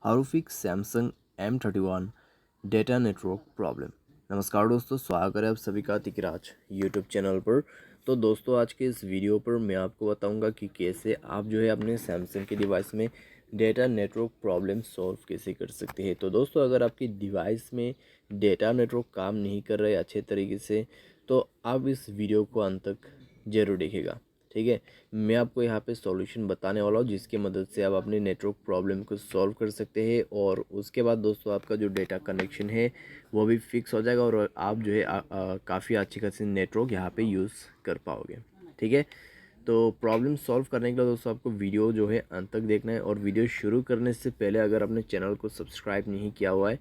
How to fix Samsung M31 data network problem. नमस्कार दोस्तों, स्वागत है आप सभी का तिकराज यूट्यूब चैनल पर। तो दोस्तों, आज के इस वीडियो पर मैं आपको बताऊंगा कि कैसे आप जो है अपने सैमसंग के डिवाइस में डेटा नेटवर्क प्रॉब्लम सॉल्व कैसे कर सकते हैं। तो दोस्तों, अगर आपकी डिवाइस में डेटा नेटवर्क काम नहीं कर रहा है अच्छे तरीके से, तो आप इस वीडियो को अंत तक ज़रूर देखिएगा। ठीक है, मैं आपको यहाँ पे सॉल्यूशन बताने वाला हूँ जिसकी मदद से आप अपने नेटवर्क प्रॉब्लम को सॉल्व कर सकते हैं और उसके बाद दोस्तों आपका जो डेटा कनेक्शन है वो भी फिक्स हो जाएगा और आप जो है काफ़ी अच्छी खासी नेटवर्क यहाँ पे यूज़ कर पाओगे। ठीक है, तो प्रॉब्लम सॉल्व करने के लिए दोस्तों आपको वीडियो जो है अंत तक देखना है और वीडियो शुरू करने से पहले अगर आपने चैनल को सब्सक्राइब नहीं किया हुआ है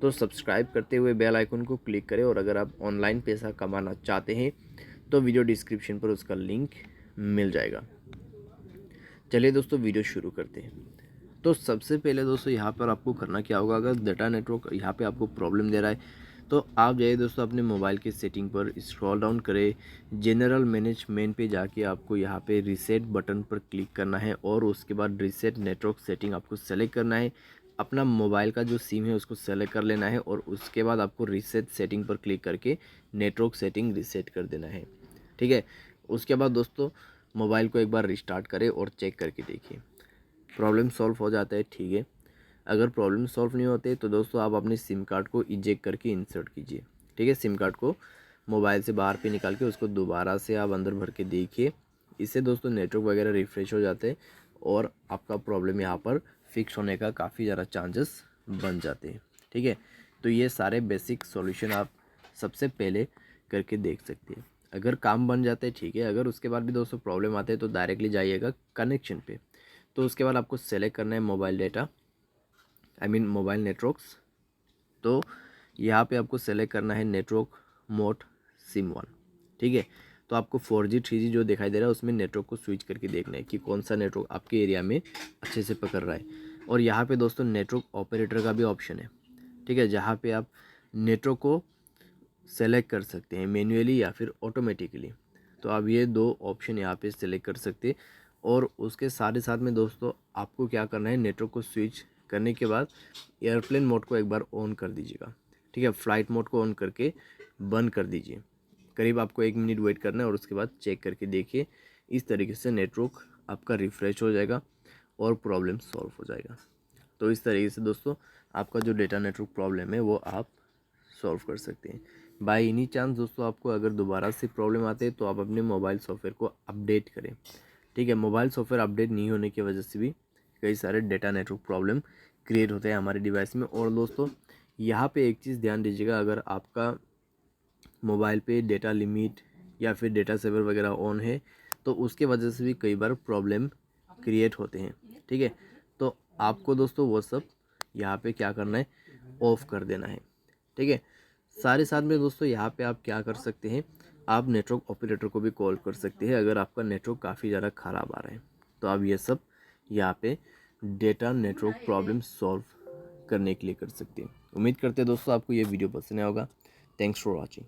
तो सब्सक्राइब करते हुए बेल आइकन को क्लिक करें। और अगर आप ऑनलाइन पैसा कमाना चाहते हैं तो वीडियो डिस्क्रिप्शन पर उसका लिंक मिल जाएगा। चलिए दोस्तों, वीडियो शुरू करते हैं। तो सबसे पहले दोस्तों यहाँ पर आपको करना क्या होगा, अगर डेटा नेटवर्क यहाँ पे आपको प्रॉब्लम दे रहा है तो आप जाइए दोस्तों अपने मोबाइल के सेटिंग पर, स्क्रॉल डाउन करें, जनरल मैनेजमेंट पे जाके आपको यहाँ पे रीसेट बटन पर क्लिक करना है और उसके बाद रीसेट नेटवर्क सेटिंग आपको सेलेक्ट करना है। अपना मोबाइल का जो सिम है उसको सेलेक्ट कर लेना है और उसके बाद आपको रीसेट सेटिंग पर क्लिक करके नेटवर्क सेटिंग रीसेट कर देना है। ठीक है, उसके बाद दोस्तों मोबाइल को एक बार रिस्टार्ट करें और चेक करके देखिए प्रॉब्लम सॉल्व हो जाता है। ठीक है, अगर प्रॉब्लम सॉल्व नहीं होते तो दोस्तों आप अपने सिम कार्ड को इजेक्ट करके इंसर्ट कीजिए। ठीक है, सिम कार्ड को मोबाइल से बाहर पे निकाल के उसको दोबारा से आप अंदर भर के देखिए। इससे दोस्तों नेटवर्क वगैरह रिफ्रेश हो जाते हैं और आपका प्रॉब्लम यहाँ पर फिक्स होने का काफ़ी ज़्यादा चांसेस बन जाते हैं। ठीक है, तो ये सारे बेसिक सॉल्यूशन आप सबसे पहले करके देख सकते हैं। अगर काम बन जाते हैं ठीक है, अगर उसके बाद भी दोस्तों प्रॉब्लम आते हैं तो डायरेक्टली जाइएगा कनेक्शन पे। तो उसके बाद आपको सेलेक्ट करना है मोबाइल डेटा, मोबाइल नेटवर्क्स। तो यहाँ पे आपको सेलेक्ट करना है नेटवर्क मोड सिम 1। ठीक है, तो आपको 4G 3G जो दिखाई दे रहा है उसमें नेटवर्क को स्विच करके देखना है कि कौन सा नेटवर्क आपके एरिया में अच्छे से पकड़ रहा है। और यहाँ पे दोस्तों नेटवर्क ऑपरेटर का भी ऑप्शन है। ठीक है, जहाँ पे आप नेटवर्क को सेलेक्ट कर सकते हैं मैन्युअली या फिर ऑटोमेटिकली। तो आप ये दो ऑप्शन यहाँ पे सेलेक्ट कर सकते हैं और उसके साथ ही साथ में दोस्तों आपको क्या करना है, नेटवर्क को स्विच करने के बाद एयरप्लेन मोड को एक बार ऑन कर दीजिएगा। ठीक है, फ्लाइट मोड को ऑन करके बंद कर दीजिए। करीब आपको 1 मिनट वेट करना है और उसके बाद चेक करके देखिए। इस तरीके से नेटवर्क आपका रिफ़्रेश हो जाएगा और प्रॉब्लम सॉल्व हो जाएगा। तो इस तरीके से दोस्तों आपका जो डेटा नेटवर्क प्रॉब्लम है वो आप सॉल्व कर सकते हैं। बाय एनी चांस दोस्तों आपको अगर दोबारा से प्रॉब्लम आते हैं तो आप अपने मोबाइल सॉफ्टवेयर को अपडेट करें। ठीक है, मोबाइल सॉफ्टवेयर अपडेट नहीं होने की वजह से भी कई सारे डेटा नेटवर्क प्रॉब्लम क्रिएट होते हैं हमारे डिवाइस में। और दोस्तों यहाँ पे एक चीज़ ध्यान दीजिएगा, अगर आपका मोबाइल पे डेटा लिमिट या फिर डेटा सेवर वगैरह ऑन है तो उसके वजह से भी कई बार प्रॉब्लम क्रिएट होते हैं। ठीक है, तो आपको दोस्तों वो सब यहाँ पे क्या करना है, ऑफ कर देना है। ठीक है, सारे साथ में दोस्तों यहाँ पे आप क्या कर सकते हैं, आप नेटवर्क ऑपरेटर को भी कॉल कर सकते हैं अगर आपका नेटवर्क काफ़ी ज़्यादा ख़राब आ रहा है। तो आप ये सब यहाँ पे डेटा नेटवर्क प्रॉब्लम सॉल्व करने के लिए कर सकते हैं। उम्मीद करते हैं दोस्तों आपको ये वीडियो पसंद आया होगा। Thanks for watching.